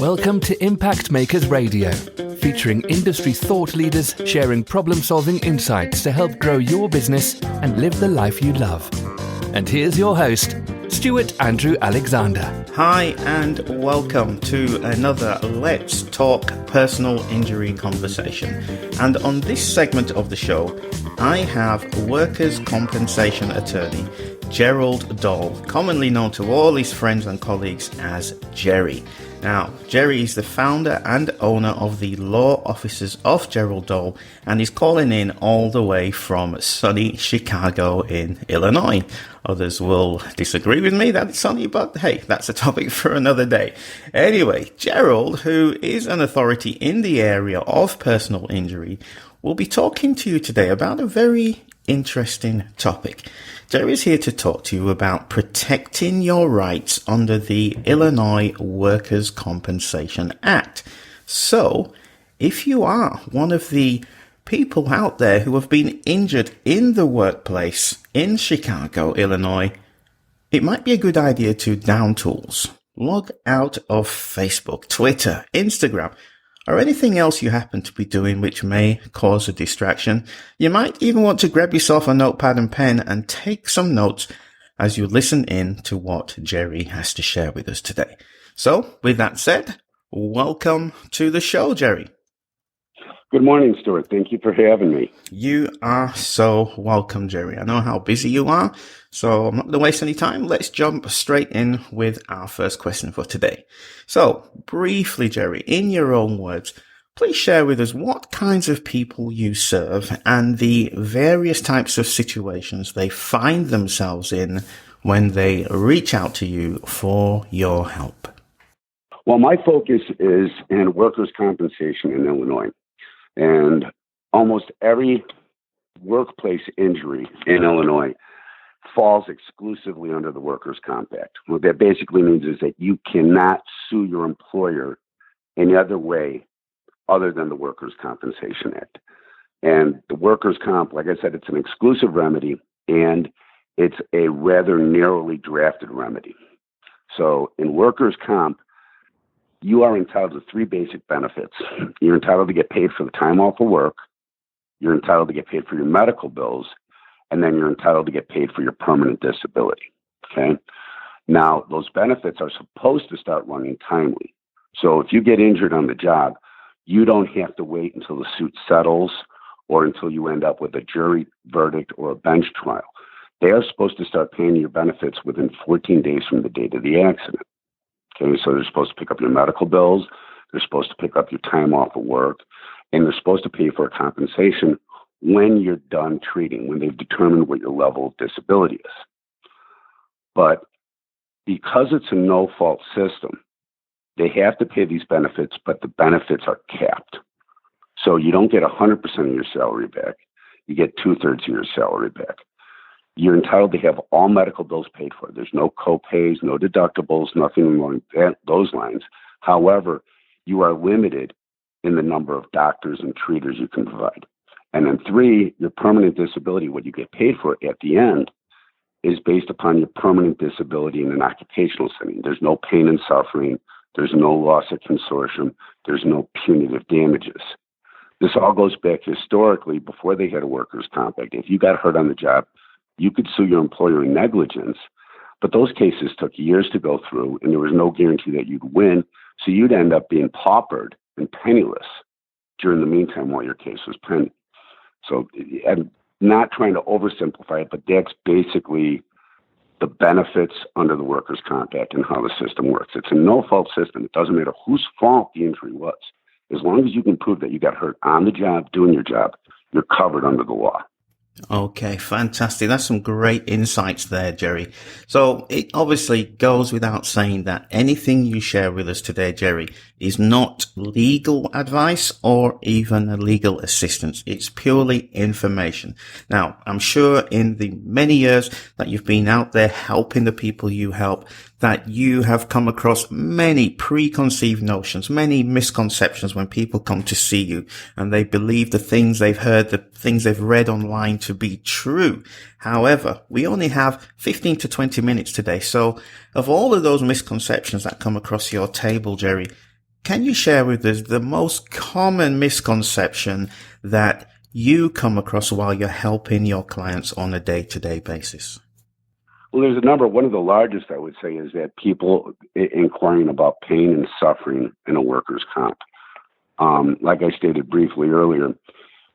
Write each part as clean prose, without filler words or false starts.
Welcome to Impact Makers Radio, featuring industry thought leaders sharing problem-solving insights to help grow your business and live the life you love. And here's your host, Stewart Andrew Alexander. Hi and welcome to another Let's Talk Personal Injury conversation. And on this segment of the show, I have workers' compensation attorney Gerald, commonly known to all his friends and colleagues as Gerry. Now, Gerry is the founder and owner of the law offices of Gerald, and he's calling in all the way from sunny Chicago in Illinois. Others will disagree with me that it's sunny, but hey, that's a topic for another day. Anyway, Gerald, who is an authority in the area of personal injury, will be talking to you today about a very interesting topic. Gerry is here to talk to you about protecting your rights under the Illinois Workers' Compensation Act. So, if you are one of the people out there who have been injured in the workplace in Chicago, Illinois, it might be a good idea to down tools, log out of Facebook, Twitter, Instagram, or anything else you happen to be doing which may cause a distraction. You might even want to grab yourself a notepad and pen and take some notes as you listen in to what Gerry has to share with us today. So, with that said, welcome to the show, Gerry. Good morning, Stuart. Thank you for having me. You are so welcome, Gerry. I know how busy you are, so I'm not going to waste any time. Let's jump straight in with our first question for today. So, briefly, Gerry, in your own words, please share with us what kinds of people you serve and the various types of situations they find themselves in when they reach out to you for your help. Well, my focus is in workers' compensation in Illinois. And almost every workplace injury in Illinois falls exclusively under the Workers' Comp Act. What that basically means is that you cannot sue your employer any other way other than the Workers' Compensation Act. And the Workers' Comp, like I said, it's an exclusive remedy, and it's a rather narrowly drafted remedy. So in Workers' Comp, you are entitled to three basic benefits. You're entitled to get paid for the time off of work, you're entitled to get paid for your medical bills, and then you're entitled to get paid for your permanent disability. Okay? Now, those benefits are supposed to start running timely. So if you get injured on the job, you don't have to wait until the suit settles or until you end up with a jury verdict or a bench trial. They are supposed to start paying your benefits within 14 days from the date of the accident. Okay, so they're supposed to pick up your medical bills, they're supposed to pick up your time off of work, and they're supposed to pay for a compensation when you're done treating, when they've determined what your level of disability is. But because it's a no-fault system, they have to pay these benefits, but the benefits are capped. So you don't get 100% of your salary back. You get 2/3 of your salary back. You're entitled to have all medical bills paid for. There's no co-pays, no deductibles, nothing along those lines. However, you are limited in the number of doctors and treaters you can provide. And then 3, your permanent disability, what you get paid for at the end, is based upon your permanent disability in an occupational setting. There's no pain and suffering. There's no loss of consortium. There's no punitive damages. This all goes back historically before they had a workers' comp act. If you got hurt on the job, you could sue your employer in negligence, but those cases took years to go through, and there was no guarantee that you'd win, so you'd end up being paupered and penniless during the meantime while your case was pending. So I'm not trying to oversimplify it, but that's basically the benefits under the Workers' Comp Act and how the system works. It's a no-fault system. It doesn't matter whose fault the injury was. As long as you can prove that you got hurt on the job, doing your job, you're covered under the law. Okay, fantastic. That's some great insights there, Gerry. So it obviously goes without saying that anything you share with us today, Gerry, is not legal advice or even legal assistance. It's purely information. Now, I'm sure in the many years that you've been out there helping the people you help, that you have come across many preconceived notions, many misconceptions when people come to see you and they believe the things they've heard, the things they've read online to be true. However, we only have 15 to 20 minutes today. So of all of those misconceptions that come across your table, Gerry, Can you share with us the most common misconception that you come across while you're helping your clients on a day-to-day basis? Well, there's a number. One of the largest, I would say, is that people inquiring about pain and suffering in a workers' comp. Like I stated briefly earlier,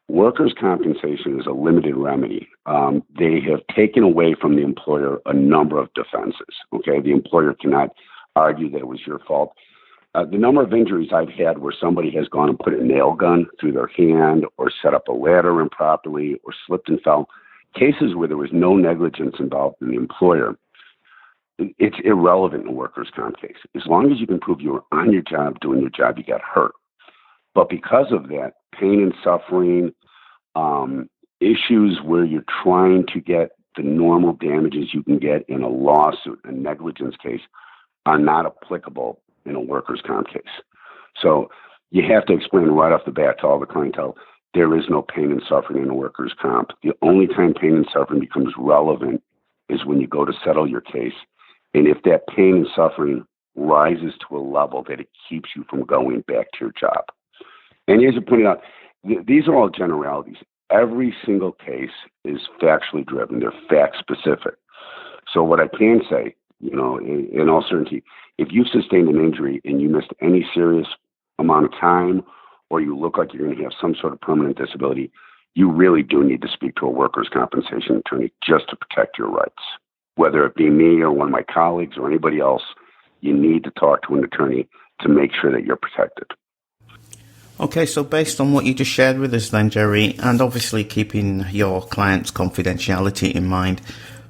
workers' compensation is a limited remedy. They have taken away from the employer a number of defenses. Okay, the employer cannot argue that it was your fault. The number of injuries I've had where somebody has gone and put a nail gun through their hand or set up a ladder improperly or slipped and fell, cases where there was no negligence involved in the employer, it's irrelevant in a workers' comp case. As long as you can prove you were on your job, doing your job, you got hurt. But because of that, pain and suffering, issues where you're trying to get the normal damages you can get in a lawsuit, a negligence case, are not applicable in a workers' comp case. So you have to explain right off the bat to all the clientele, there is no pain and suffering in a workers' comp. The only time pain and suffering becomes relevant is when you go to settle your case. And if that pain and suffering rises to a level that it keeps you from going back to your job. And as you pointed out, these are all generalities. Every single case is factually driven. They're fact specific. So what I can say, in all certainty, if you sustained an injury and you missed any serious amount of time, or you look like you're going to have some sort of permanent disability, you really do need to speak to a workers' compensation attorney just to protect your rights. Whether it be me or one of my colleagues or anybody else, you need to talk to an attorney to make sure that you're protected. Okay, so based on what you just shared with us then, Gerry, and obviously keeping your client's confidentiality in mind,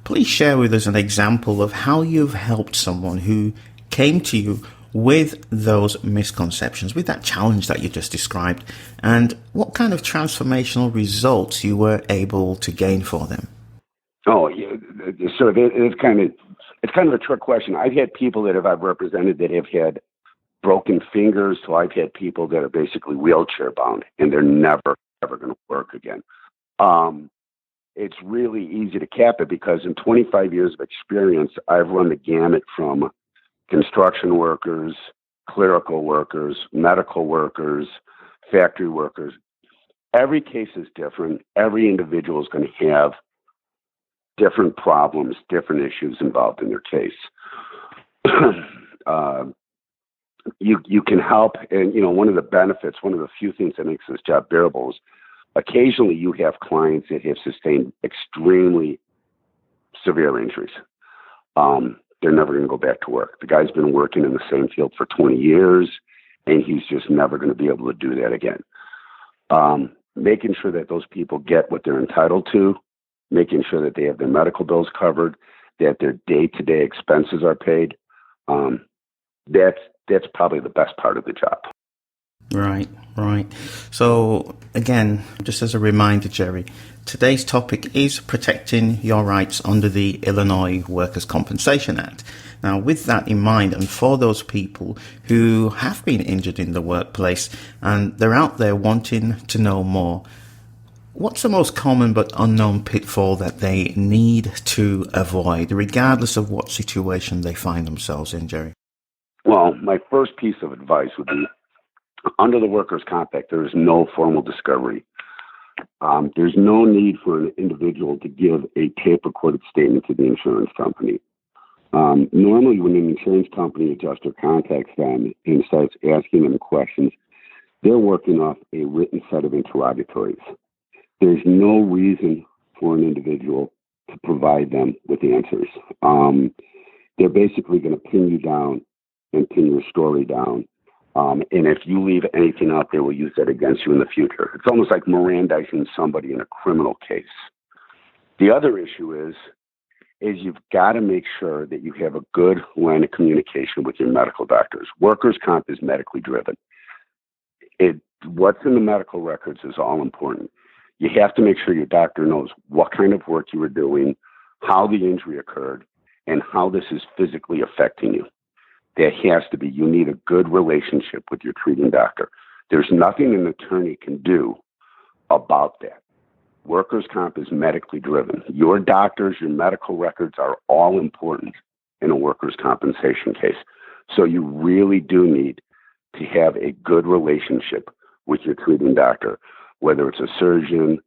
please share with us an example of how you've helped someone who came to you with those misconceptions, with that challenge that you just described, and what kind of transformational results you were able to gain for them. Oh, yeah, so it's kind of a trick question. I've had people that I've represented that have had broken fingers, so I've had people that are basically wheelchair bound, and they're never, ever going to work again. It's really easy to cap it because in 25 years of experience, I've run the gamut from construction workers, clerical workers, medical workers, factory workers. Every case is different. Every individual is going to have different problems, different issues involved in their case. You can help, and one of the benefits, one of the few things that makes this job bearable is occasionally you have clients that have sustained extremely severe injuries. They're never going to go back to work. The guy's been working in the same field for 20 years, and he's just never going to be able to do that again. Making sure that those people get what they're entitled to, making sure that they have their medical bills covered, that their day-to-day expenses are paid, that's probably the best part of the job. Right. So again, just as a reminder, Gerry, today's topic is protecting your rights under the Illinois Workers' Compensation Act. Now, with that in mind, and for those people who have been injured in the workplace and they're out there wanting to know more, what's the most common but unknown pitfall that they need to avoid, regardless of what situation they find themselves in, Gerry? Well, my first piece of advice would be, under the Workers' Comp Act, there is no formal discovery. There's no need for an individual to give a tape-recorded statement to the insurance company. Normally, when an insurance company adjuster contacts them and starts asking them questions, they're working off a written set of interrogatories. There's no reason for an individual to provide them with answers. They're basically going to pin you down and pin your story down. And if you leave anything out, they will use that against you in the future. It's almost like Mirandizing somebody in a criminal case. The other issue is you've got to make sure that you have a good line of communication with your medical doctors. Workers' comp is medically driven. What's in the medical records is all important. You have to make sure your doctor knows what kind of work you were doing, how the injury occurred, and how this is physically affecting you. There has to be. You need a good relationship with your treating doctor. There's nothing an attorney can do about that. Workers' comp is medically driven. Your doctors, your medical records are all important in a workers' compensation case. So you really do need to have a good relationship with your treating doctor, whether it's a surgeon,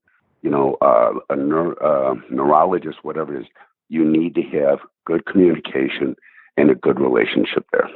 neurologist, whatever it is. You need to have good communication and a good relationship there.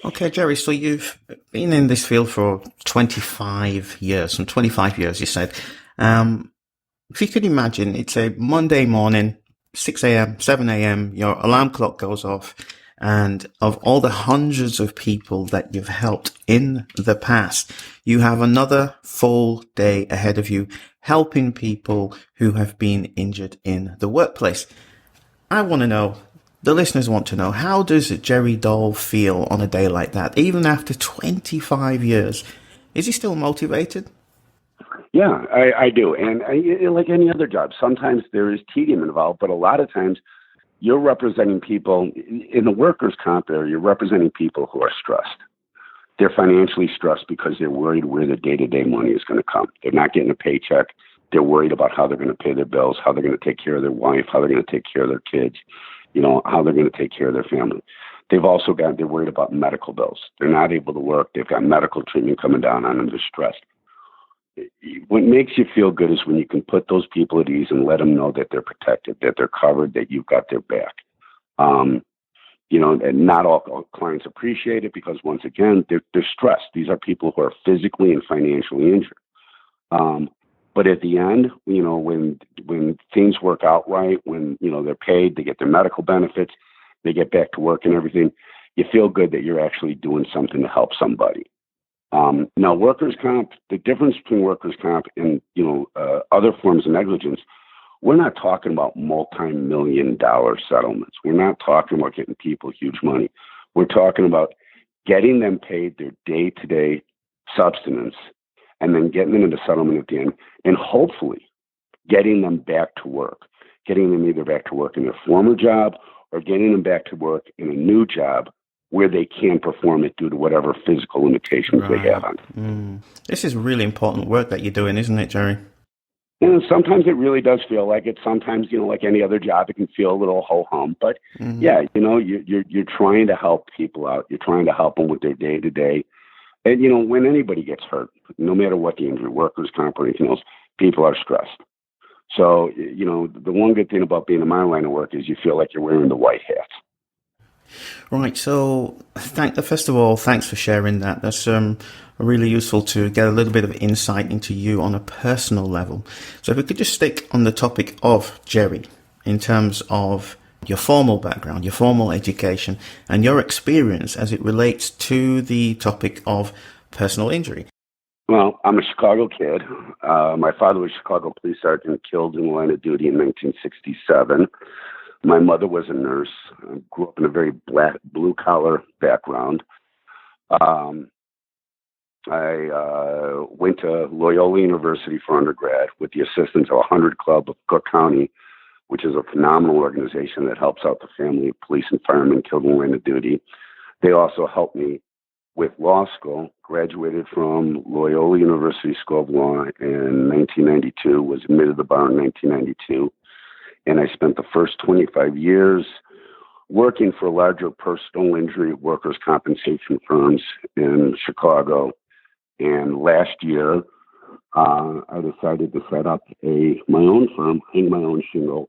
Okay, Gerry, so you've been in this field for 25 years, some 25 years, you said. If you could imagine, it's a Monday morning, 6 a.m., 7 a.m., your alarm clock goes off, and of all the hundreds of people that you've helped in the past, you have another full day ahead of you helping people who have been injured in the workplace. I want to know, the listeners want to know, how does Gerry Doll feel on a day like that, even after 25 years? Is he still motivated? Yeah, I do. And like any other job, sometimes there is tedium involved, but a lot of times you're representing people in the workers' comp area. You're representing people who are stressed. They're financially stressed because they're worried where the day-to-day money is going to come. They're not getting a paycheck. They're worried about how they're going to pay their bills, how they're going to take care of their wife, how they're going to take care of their kids, how they're going to take care of their family. They're worried about medical bills. They're not able to work. They've got medical treatment coming down on them. They're stressed. What makes you feel good is when you can put those people at ease and let them know that they're protected, that they're covered, that you've got their back. And not all clients appreciate it because, once again, they're stressed. These are people who are physically and financially injured. But at the end, when things work out right, when, they're paid, they get their medical benefits, they get back to work and everything, you feel good that you're actually doing something to help somebody. Now, workers' comp, the difference between workers' comp and, other forms of negligence, we're not talking about multi-million-dollar settlements. We're not talking about getting people huge money. We're talking about getting them paid their day-to-day subsistence and then getting them into settlement at the end, and hopefully getting them back to work, getting them either back to work in their former job or getting them back to work in a new job where they can perform it due to whatever physical limitations they have on it. This is really important work that you're doing, isn't it, Gerry? And sometimes it really does feel like it. Sometimes, like any other job, it can feel a little ho-hum. But yeah, you're trying to help people out. You're trying to help them with their day-to-day. And, when anybody gets hurt, no matter what the injury, workers' comp or anything else, people are stressed. So, the one good thing about being in my line of work is you feel like you're wearing the white hat. Right. So, first of all, thanks for sharing that. That's really useful to get a little bit of insight into you on a personal level. So if we could just stick on the topic of Gerry in terms of your formal background, your formal education, and your experience as it relates to the topic of personal injury. Well, I'm a Chicago kid. My father was a Chicago police sergeant, killed in the line of duty in 1967. My mother was a nurse. I grew up in a very blue-collar background. I went to Loyola University for undergrad with the assistance of 100 Club of Cook County, which is a phenomenal organization that helps out the family of police and firemen killed in the line of duty. They also helped me with law school. Graduated from Loyola University School of Law in 1992, was admitted to the bar in 1992. And I spent the first 25 years working for larger personal injury workers' compensation firms in Chicago. And last year, I decided to set up my own firm, hang my own shingle,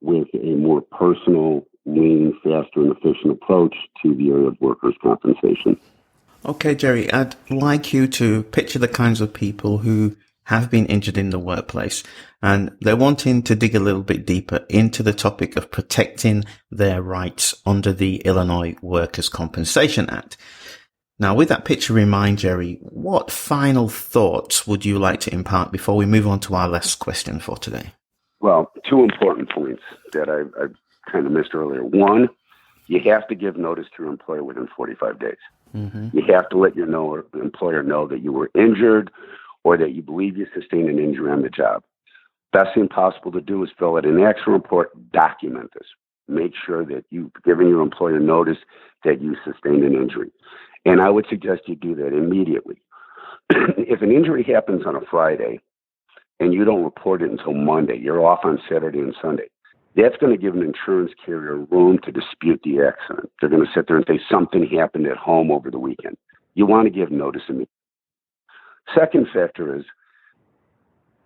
with a more personal, lean, faster, and efficient approach to the area of workers' compensation. Okay, Gerry, I'd like you to picture the kinds of people who have been injured in the workplace, and they're wanting to dig a little bit deeper into the topic of protecting their rights under the Illinois Workers' Compensation Act. Now, with that picture in mind, Gerry, what final thoughts would you like to impart before we move on to our last question for today? Well, two important points that I kind of missed earlier. One, you have to give notice to your employer within 45 days. Mm-hmm. You have to let your employer know that you were injured or that you believe you sustained an injury on the job. Best thing possible to do is fill out an accident report, document this. Make sure that you've given your employer notice that you sustained an injury. And I would suggest you do that immediately. If an injury happens on a Friday and you don't report it until Monday, you're off on Saturday and Sunday, that's going to give an insurance carrier room to dispute the accident. They're going to sit there and say something happened at home over the weekend. You want to give notice immediately. Second factor is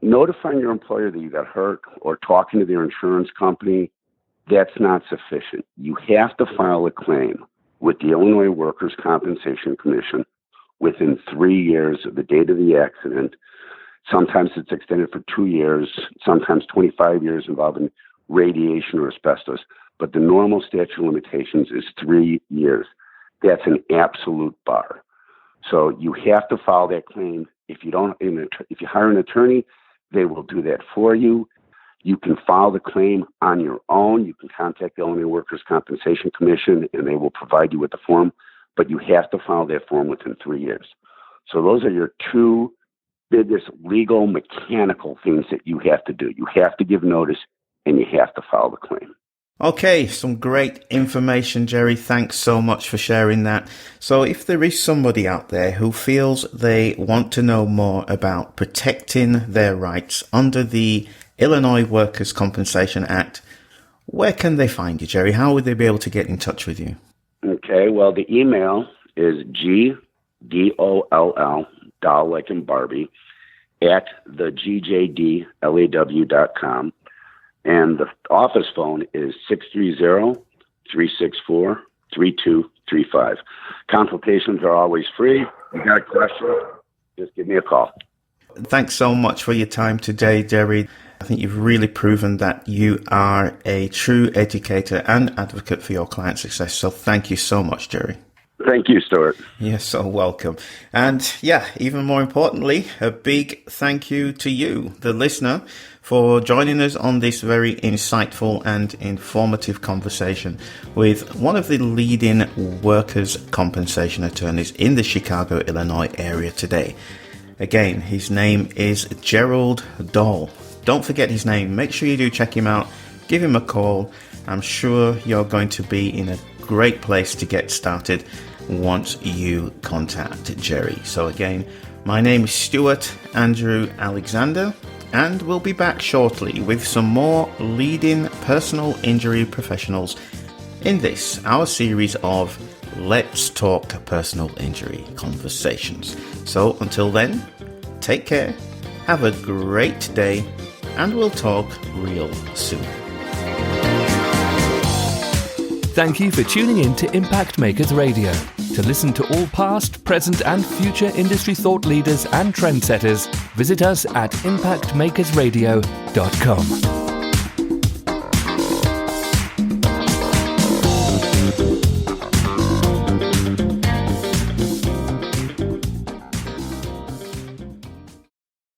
notifying your employer that you got hurt or talking to their insurance company. That's not sufficient. You have to file a claim with the Illinois Workers' Compensation Commission within 3 years of the date of the accident. Sometimes it's extended for 2 years, sometimes 25 years involving radiation or asbestos. But the normal statute of limitations is 3 years. That's an absolute bar. So you have to file that claim. If you hire an attorney, they will do that for you. You can file the claim on your own. You can contact the Illinois Workers' Compensation Commission, and they will provide you with the form. But you have to file that form within 3 years. So those are your two biggest legal, mechanical things that you have to do. You have to give notice, and you have to file the claim. Okay, some great information, Gerry. Thanks so much for sharing that. So if there is somebody out there who feels they want to know more about protecting their rights under the Illinois Workers' Compensation Act, where can they find you, Gerry? How would they be able to get in touch with you? Okay, well, the email is GDOLL, doll like in Barbie, at thegjdlaw.com. And the office phone is 630-364-3235. Consultations are always free. If you got a question, just give me a call. Thanks so much for your time today, Gerry. I think you've really proven that you are a true educator and advocate for your client success. So thank you so much, Gerry. Thank you, Stewart. You're so welcome. And yeah, even more importantly, a big thank you to you, the listener, for joining us on this very insightful and informative conversation with one of the leading workers' compensation attorneys in the Chicago, Illinois area today. Again, his name is Gerald Dahl. Don't forget his name. Make sure you do check him out. Give him a call. I'm sure you're going to be in a great place to get started once you contact Gerry. So again, my name is Stewart Andrew Alexander, and we'll be back shortly with some more leading personal injury professionals in this, our series of Let's Talk Personal Injury Conversations. So until then, take care, have a great day, and we'll talk real soon. Thank you for tuning in to Impact Makers Radio. To listen to all past, present and future industry thought leaders and trendsetters, visit us at impactmakersradio.com.